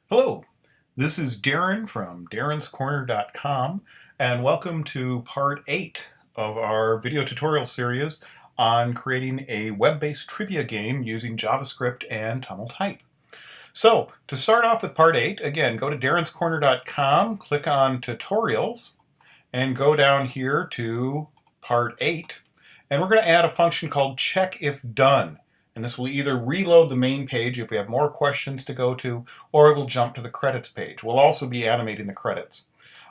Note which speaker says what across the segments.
Speaker 1: Hello, this is Darren from darrenscorner.com, and welcome to part 8 of our video tutorial series on creating a web-based trivia game using JavaScript and Tumult Hype. So, to start off with part 8, again, go to darrenscorner.com, click on Tutorials, and go down here to part 8, and we're going to add a function called checkIfDone. And this will either reload the main page if we have more questions to go to, or it will jump to the credits page. We'll also be animating the credits.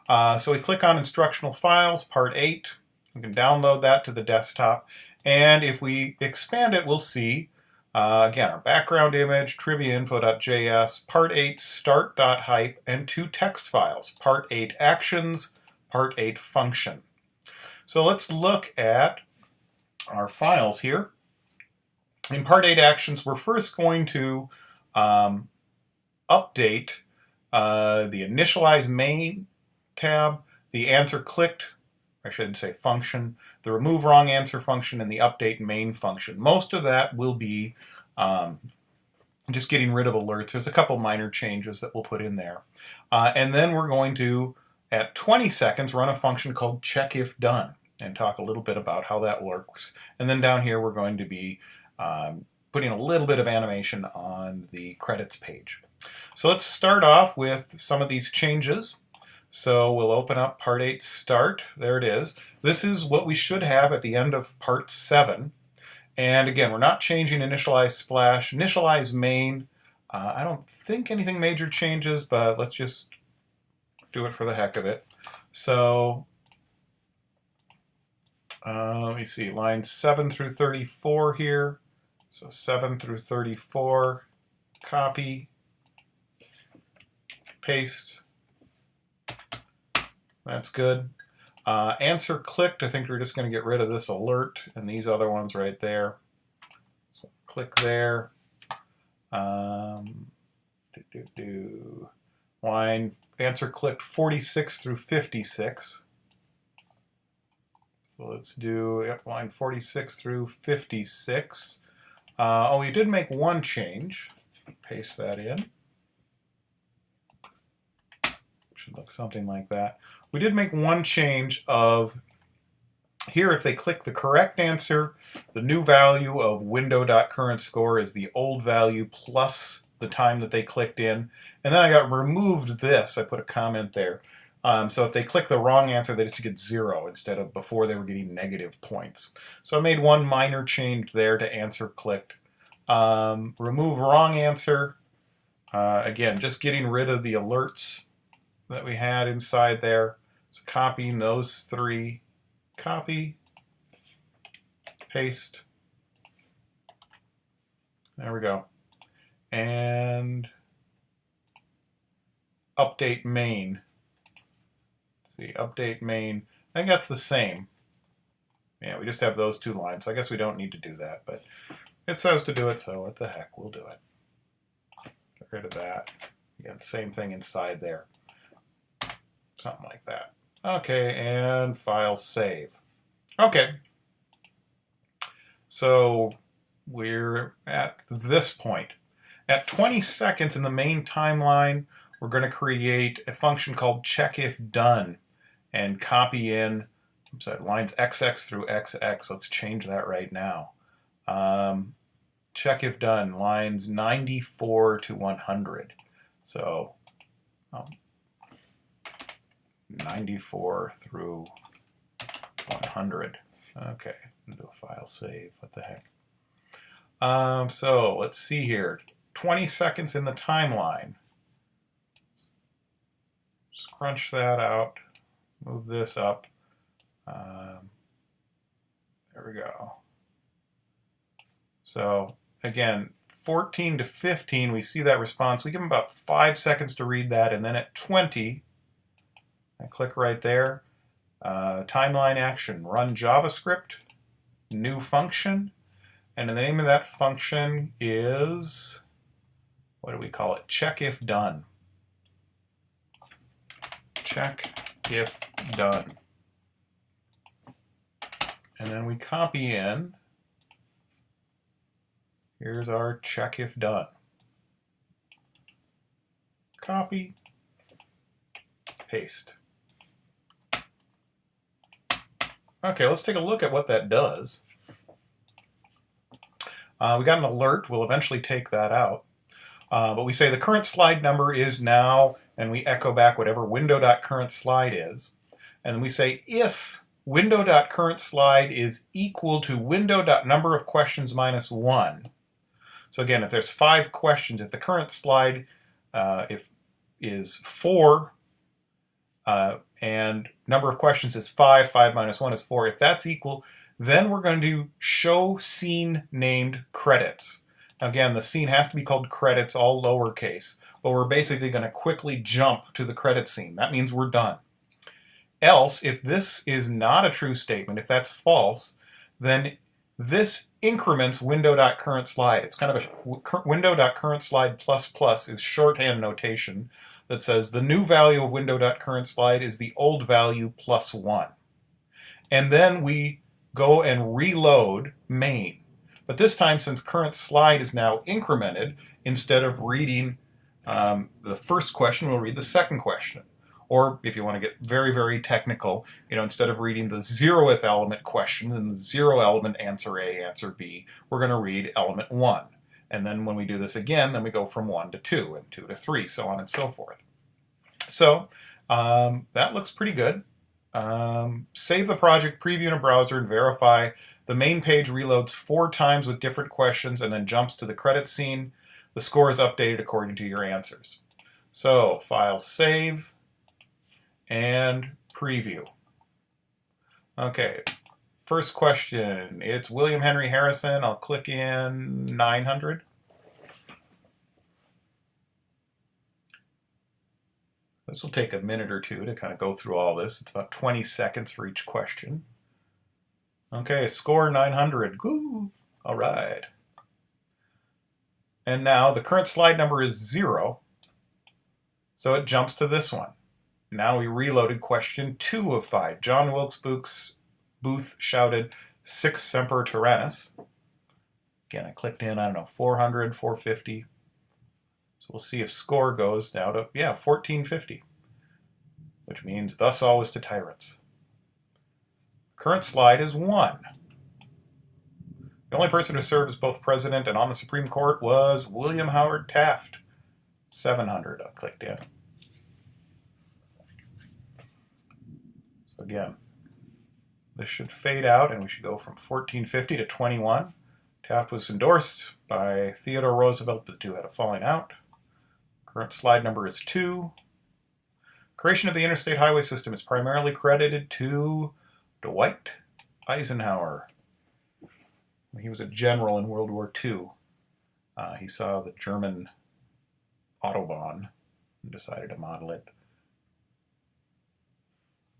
Speaker 1: So we click on Instructional Files, Part 8. We can download that to the desktop. And if we expand it, we'll see, again, our background image, triviainfo.js, Part 8 start.hype, and 2 text files, Part 8 actions, Part 8 function. So let's look at our files here. In Part 8 actions, we're first going to update the initialize main tab, the answer clicked, I should say function, the remove wrong answer function, and the update main function. Most of that will be just getting rid of alerts. There's a couple minor changes that we'll put in there. And then we're going to, at 20 seconds, run a function called checkIfDone and talk a little bit about how that works. And then down here, we're going to be putting a little bit of animation on the credits page. So let's start off with some of these changes. So we'll open up Part 8 Start. There it is. This is what we should have at the end of Part 7. And again, we're not changing initialize splash, initialize main. I don't think anything major changes, but let's just do it for the heck of it. So let me see, lines 7 through 34 here. So 7 through 34, copy, paste. That's good. Answer clicked, I think we're just going to get rid of this alert and these other ones right there. So click there. Line answer clicked 46 through 56. So let's do line 46 through 56. Oh, we did make one change. Paste that in. Should look something like that. We did make one change of here, if they click the correct answer, the new value of window.currentscore is the old value plus the time that they clicked in. And then I got removed this. I put a comment there. So if they click the wrong answer, they just get 0 instead of before they were getting negative points. So I made one minor change there to answer clicked. Remove wrong answer. Again, just getting rid of the alerts that we had inside there. So copying those 3. Copy, paste. There we go. And update main. See, update main. I think that's the same. Yeah, we just have those 2 lines. So I guess we don't need to do that, but it says to do it, so what the heck, we'll do it. Get rid of that. Again, same thing inside there. Something like that. Okay, and file save. Okay. So we're at this point. At 20 seconds in the main timeline, we're going to create a function called checkIfDone and copy in lines XX through XX. Let's change that right now. CheckIfDone, lines 94 to 100. So 94 through 100. Okay, do a file save. What the heck? So let's see here. 20 seconds in the timeline. Scrunch that out. Move this up. There we go. So again, 14 to 15, we see that response. We give them about 5 seconds to read that, and then at 20, I click right there. Timeline action, run JavaScript, new function, and the name of that function is, what do we call it? checkIfDone. checkIfDone. And then we copy in. Here's our checkIfDone. Copy, paste. Okay, let's take a look at what that does. We got an alert. We'll eventually take that out. But we say the current slide number is now, and we echo back whatever window.currentSlide is. And then we say if window.currentSlide is equal to window.numberOfQuestions minus 1. So again, if there's 5 questions, if the current slide is 4, and number of questions is 5, 5 minus 1 is 4, if that's equal, then we're going to show scene named credits. Again, the scene has to be called credits, all lowercase, but we're basically going to quickly jump to the credit scene. That means we're done. Else, if this is not a true statement, if that's false, then this increments window.currentSlide. It's kind of a window.currentSlide plus plus is shorthand notation that says the new value of window.currentSlide is the old value plus 1. And then we go and reload main. But this time, since current slide is now incremented, instead of reading the first question, we'll read the second question. Or if you want to get very, very technical, instead of reading the 0th element question and the 0 element answer A, answer B, we're going to read element 1. And then when we do this again, then we go from 1 to 2 and 2 to 3, so on and so forth. So that looks pretty good. Save the project, preview in a browser, and verify. The main page reloads 4 times with different questions and then jumps to the credit scene. The score is updated according to your answers. So file save and preview. Okay, first question. It's William Henry Harrison. I'll click in 900. This will take a minute or two to kind of go through all this. It's about 20 seconds for each question. Okay, score 900. Woo! All right. And now the current slide number is 0, so it jumps to this one. Now we reloaded question 2 of 5. John Wilkes Booth shouted, "Sic semper tyrannis." Again, I clicked in, 400, 450. So we'll see if score goes now to, 1450, which means thus always to tyrants. Current slide is 1. The only person who served as both president and on the Supreme Court was William Howard Taft. 700, I clicked in. So again, this should fade out and we should go from 1450 to 21. Taft was endorsed by Theodore Roosevelt. The two had a falling out. Current slide number is 2. Creation of the interstate highway system is primarily credited to Dwight Eisenhower. He was a general in World War II. He saw the German Autobahn and decided to model it.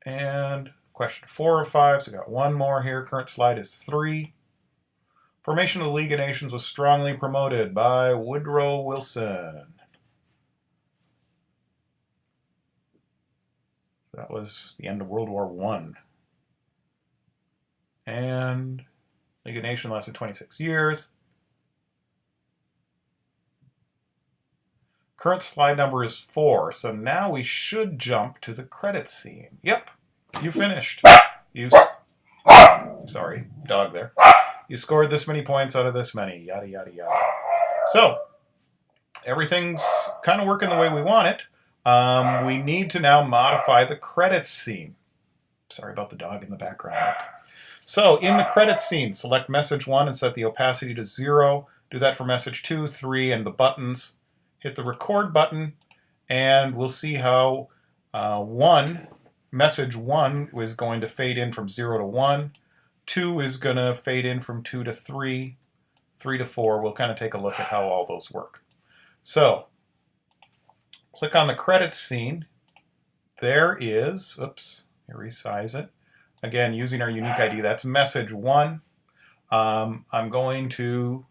Speaker 1: And question 4 of 5, so we got one more here. Current slide is 3. Formation of the League of Nations was strongly promoted by Woodrow Wilson. That was the end of World War I. And League of Nations lasted 26 years. Current slide number is 4, so now we should jump to the credits scene. Yep, you finished. Sorry, dog there. You scored this many points out of this many, yada, yada, yada. So, everything's kind of working the way we want it. We need to now modify the credits scene. Sorry about the dog in the background. So, in the credits scene, select message 1 and set the opacity to 0. Do that for message 2, 3, and the buttons. Hit the record button, and we'll see how message 1 is going to fade in from 0 to 1. 2 is going to fade in from 2 to 3, 3 to 4. We'll kind of take a look at how all those work. So, click on the credits scene. There is, oops, resize it. Again, using our unique ID, that's message 1. I'm going to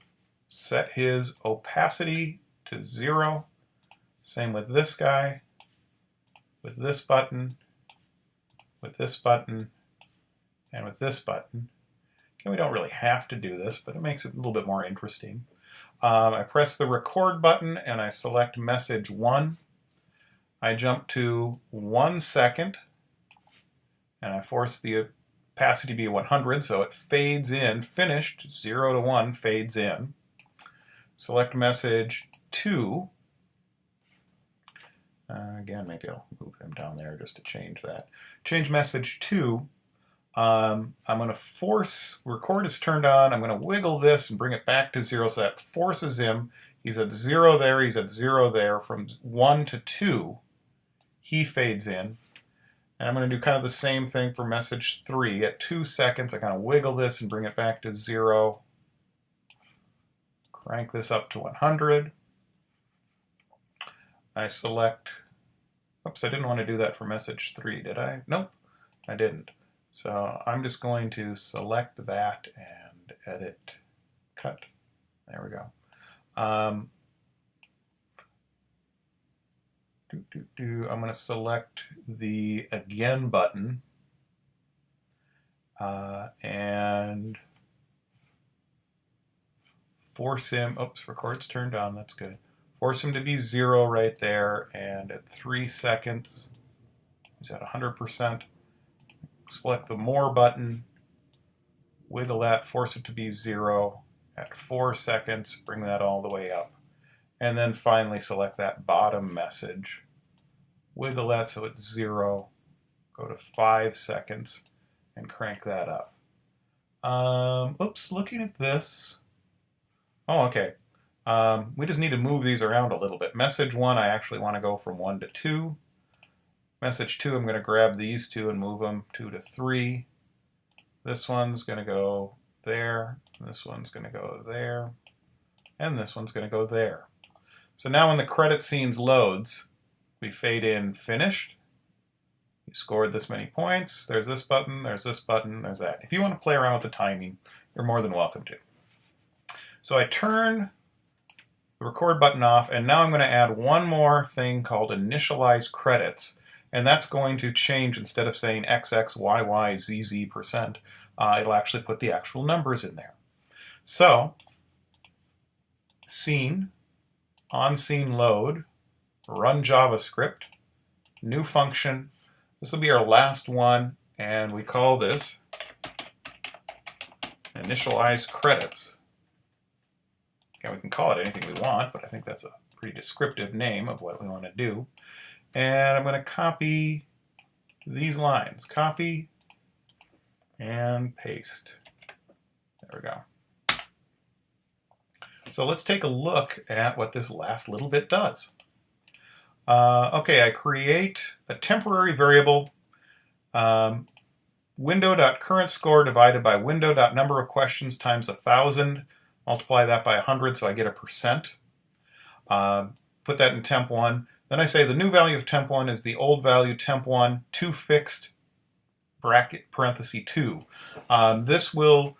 Speaker 1: set his opacity to 0. Same with this guy, with this button, with this button, and with this button. Okay, we don't really have to do this, but it makes it a little bit more interesting. I press the record button and I select message 1. I jump to 1 second, and I force the opacity to be 100, so it fades in, finished, 0 to 1 fades in. Select message 2. Again, maybe I'll move him down there just to change that. Change message 2. I'm going to force, record is turned on, I'm going to wiggle this and bring it back to 0, so that forces him. He's at 0 there, he's at 0 there. From 1 to 2, he fades in. And I'm going to do kind of the same thing for message 3. At 2 seconds, I kind of wiggle this and bring it back to 0. Crank this up to 100. I select, oops, I didn't want to do that for message 3, did I? Nope, I didn't. So I'm just going to select that and edit, cut. There we go. I'm going to select the again button and force him, oops, record's turned on, that's good. Force him to be 0 right there, and at 3 seconds, he's at 100%. Select the more button, wiggle that, force it to be 0. At 4 seconds, bring that all the way up. And then finally select that bottom message, wiggle that so it's 0, go to 5 seconds, and crank that up. Oops, looking at this. Oh, okay. We just need to move these around a little bit. Message 1, I actually want to go from 1 to 2. Message 2, I'm going to grab these two and move them 2 to 3. This one's going to go there. This one's going to go there. And this one's going to go there. So now when the credit scenes loads, we fade in finished. You scored this many points. There's this button, there's this button, there's that. If you want to play around with the timing, you're more than welcome to. So I turn the record button off, and now I'm going to add one more thing called initialize credits. And that's going to change, instead of saying XX, YY, ZZ%, it'll actually put the actual numbers in there. So, scene, on scene load, run JavaScript, new function. This will be our last one, and we call this initialize credits. Okay, we can call it anything we want, but I think that's a pretty descriptive name of what we want to do. And I'm going to copy these lines. Copy and paste. There we go. So let's take a look at what this last little bit does. Okay, I create a temporary variable, window.currentscore divided by window.number of questions times 1,000. Multiply that by 100, so I get a percent. Put that in temp1. Then I say the new value of temp1 is the old value temp1, 2 fixed, bracket, parenthesis 2. This will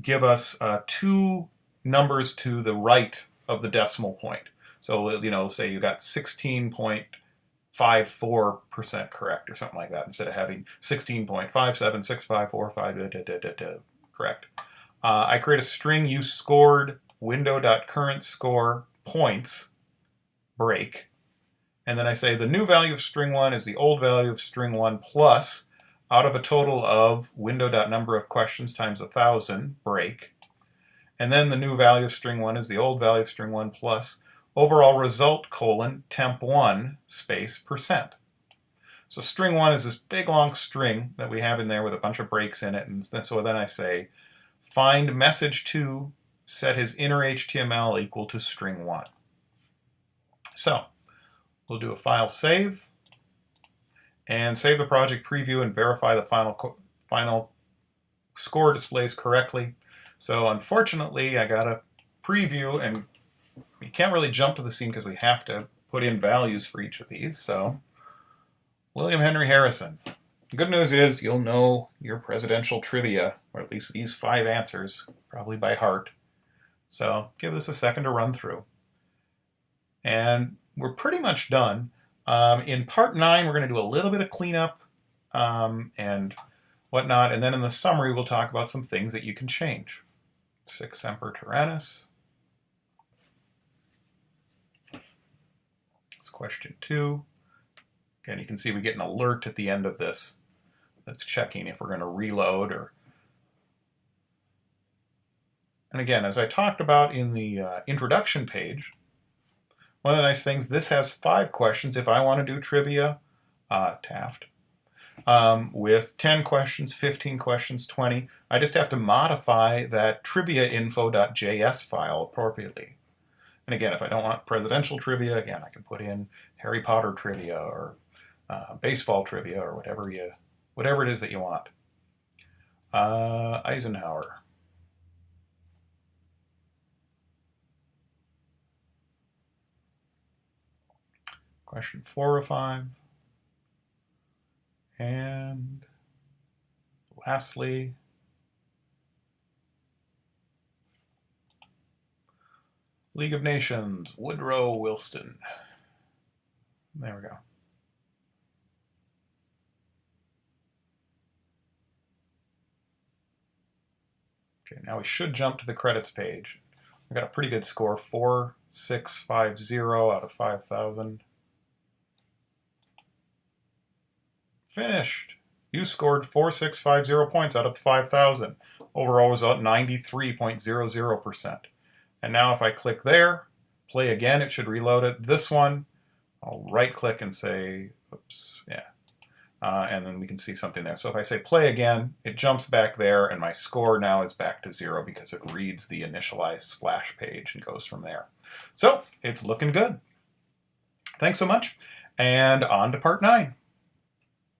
Speaker 1: give us 2 numbers to the right of the decimal point. So, you know, say you got 16.54% correct or something like that, instead of having 16.576545 correct. I create a string you scored window.currentscore points break. And then I say the new value of string 1 is the old value of string 1 plus out of a total of window.number of questions times 1,000 break. And then the new value of string 1 is the old value of string 1 plus overall result colon temp1 space percent. So string 1 is this big long string that we have in there with a bunch of breaks in it. And so then I say find message 2, set his inner HTML equal to string 1. So we'll do a file save and save the project preview and verify the final score displays correctly. So unfortunately, I got a preview, and you can't really jump to the scene because we have to put in values for each of these. So William Henry Harrison. The good news is you'll know your presidential trivia, or at least these 5 answers, probably by heart. So give this a second to run through. And we're pretty much done. In part 9, we're going to do a little bit of cleanup and whatnot, and then in the summary, we'll talk about some things that you can change. Sic semper tyrannis. That's question 2. Again, you can see we get an alert at the end of this that's checking if we're going to reload or. And again, as I talked about in the introduction page, one of the nice things, this has 5 questions. If I want to do trivia, Taft, with 10 questions, 15 questions, 20, I just have to modify that triviainfo.js file appropriately. And again, if I don't want presidential trivia, again, I can put in Harry Potter trivia or baseball trivia or whatever it is that you want. Eisenhower. Question 4 or 5. And lastly, League of Nations, Woodrow Wilson. There we go. Okay, now we should jump to the credits page. I got a pretty good score, 4650 out of 5,000. Finished. You scored 4650 points out of 5,000. Overall result 93.00%. And now if I click there, play again, it should reload it. This one, I'll right click and say, oops, yeah. And then we can see something there. So if I say play again, it jumps back there and my score now is back to 0 because it reads the initialized splash page and goes from there. So it's looking good. Thanks so much, and on to part 9.